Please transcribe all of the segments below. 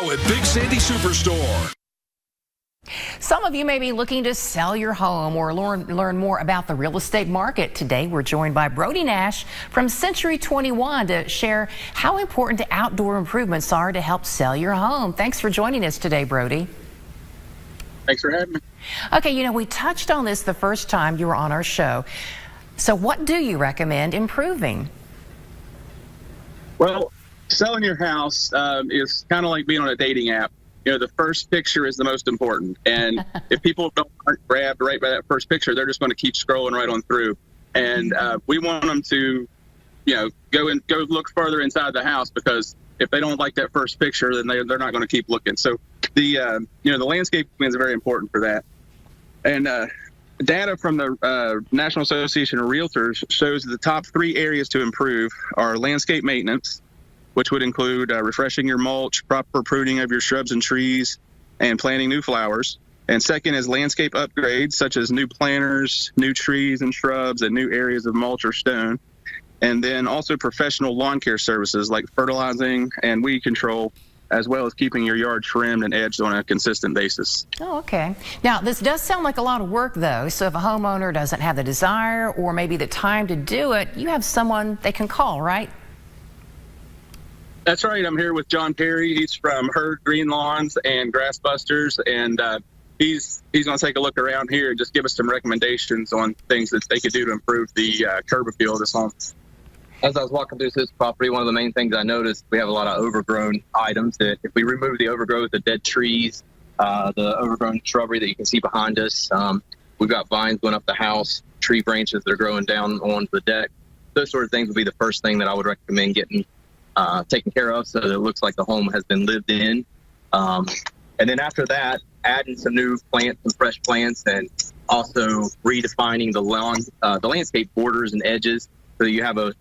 now at Big Sandy Superstore. Some of you may be looking to sell your home or learn more about the real estate market. Today, we're joined by Brody Nash from Century 21 to share how important the outdoor improvements are to help sell your home. Thanks for joining us today, Brody. Thanks for having me. Okay, we touched on this the first time you were on our show. So what do you recommend improving? Well, selling your house is kind of like being on a dating app. The first picture is the most important. And if people aren't grabbed right by that first picture, they're just going to keep scrolling right on through. And we want them to, go look further inside the house, because if they don't like that first picture, then they're not going to keep looking. So the landscaping is very important for that. And data from the National Association of Realtors shows that the top 3 areas to improve are landscape maintenance, which would include refreshing your mulch, proper pruning of your shrubs and trees, and planting new flowers. And second is landscape upgrades, such as new planters, new trees and shrubs, and new areas of mulch or stone. And then also professional lawn care services like fertilizing and weed control, as well as keeping your yard trimmed and edged on a consistent basis. Oh, okay. Now, this does sound like a lot of work, though. So if a homeowner doesn't have the desire or maybe the time to do it, you have someone they can call, right? That's right. I'm here with Jon Perry. He's from Herd Green Lawns and Grass Busters, and he's going to take a look around here and just give us some recommendations on things that they could do to improve the curb appeal of this home. As I was walking through this property, one of the main things I noticed, we have a lot of overgrown items. That if we remove the overgrowth, the dead trees, the overgrown shrubbery that you can see behind us, we've got vines going up the house, tree branches that are growing down on the deck. Those sort of things would be the first thing that I would recommend getting taken care of, so that it looks like the home has been lived in. And then after that, adding some new plants, some fresh plants, and also redefining the landscape borders and edges, so you have a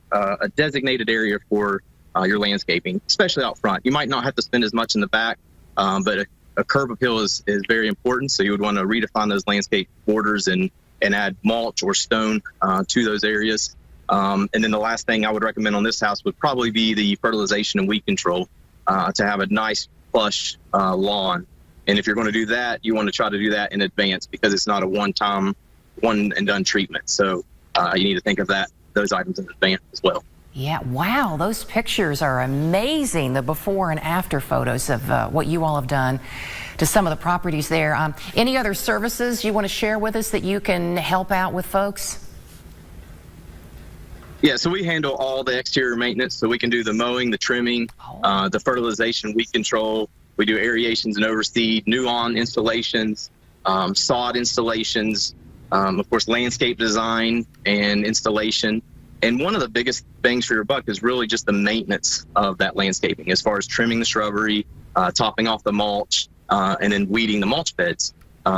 designated area for your landscaping, especially out front. You might not have to spend as much in the back, but a curb appeal is very important. So you would want to redefine those landscape borders and add mulch or stone to those areas. And then the last thing I would recommend on this house would probably be the fertilization and weed control, to have a nice plush lawn. And if you're going to do that, you want to try to do that in advance, because it's not a one and done treatment. So you need to think of those items in advance as well. Yeah, wow, those pictures are amazing, the before and after photos of what you all have done to some of the properties there. Any other services you want to share with us that you can help out with folks? Yeah, so we handle all the exterior maintenance, so we can do the mowing, the trimming, the fertilization, weed control. We do aerations and overseed, new lawn installations, sod installations, of course, landscape design and installation. And one of the biggest bangs for your buck is really just the maintenance of that landscaping, as far as trimming the shrubbery, topping off the mulch, and then weeding the mulch beds,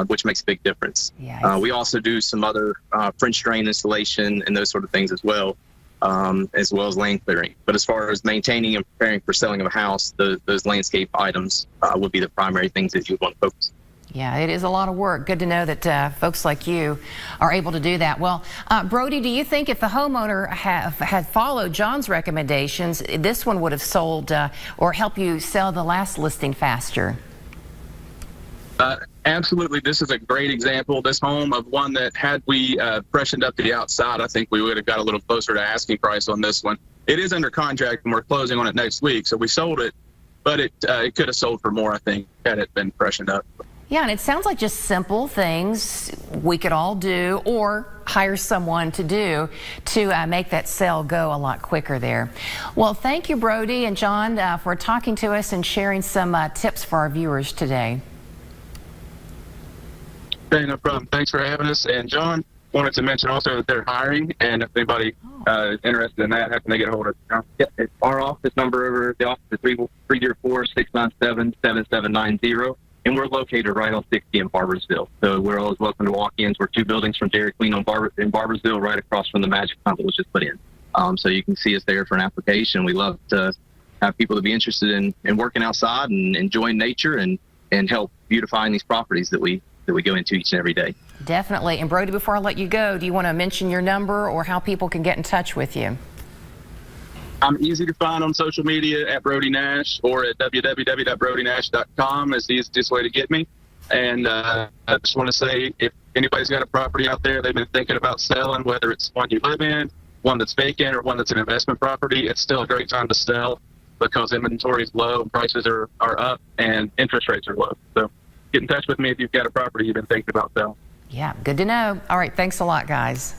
which makes a big difference. Yeah, we also do some other French drain installation and those sort of things as well as land clearing. But as far as maintaining and preparing for selling of a house, those landscape items would be the primary things that you would want to focus on. Yeah, it is a lot of work. Good to know that folks like you are able to do that. Well, Brody, do you think if the homeowner had followed Jon's recommendations, this one would have sold or help you sell the last listing faster? Absolutely. This is a great example, this home, of one that had we freshened up the outside, I think we would have got a little closer to asking price on this one. It is under contract and we're closing on it next week, so we sold it, but it could have sold for more, I think, had it been freshened up. Yeah, and it sounds like just simple things we could all do or hire someone to do to make that sale go a lot quicker there. Well, thank you, Brody and Jon, for talking to us and sharing some tips for our viewers today. Okay, no problem. Thanks for having us. And Jon wanted to mention also that they're hiring, and if anybody interested in that, how can they get a hold of us? Yeah, it's our office number over the office is 304-697-7790. And we're located right on 60 in Barbersville. So we're always welcome to walk in. We're 2 buildings from Dairy Queen in Barbersville, right across from the Magic Pump that was just put in. So you can see us there for an application. We love to have people to be interested in working outside and enjoying nature and help beautifying these properties that we go into each and every day. Definitely. And Brody, before I let you go, do you want to mention your number or how people can get in touch with you? I'm easy to find on social media at Brody Nash or at www.brodynash.com is the easiest way to get me. And I just want to say, if anybody's got a property out there they've been thinking about selling, whether it's one you live in, one that's vacant, or one that's an investment property, it's still a great time to sell because inventory is low, prices are up, and interest rates are low. So get in touch with me if you've got a property you've been thinking about selling. Yeah, good to know. All right, thanks a lot, guys.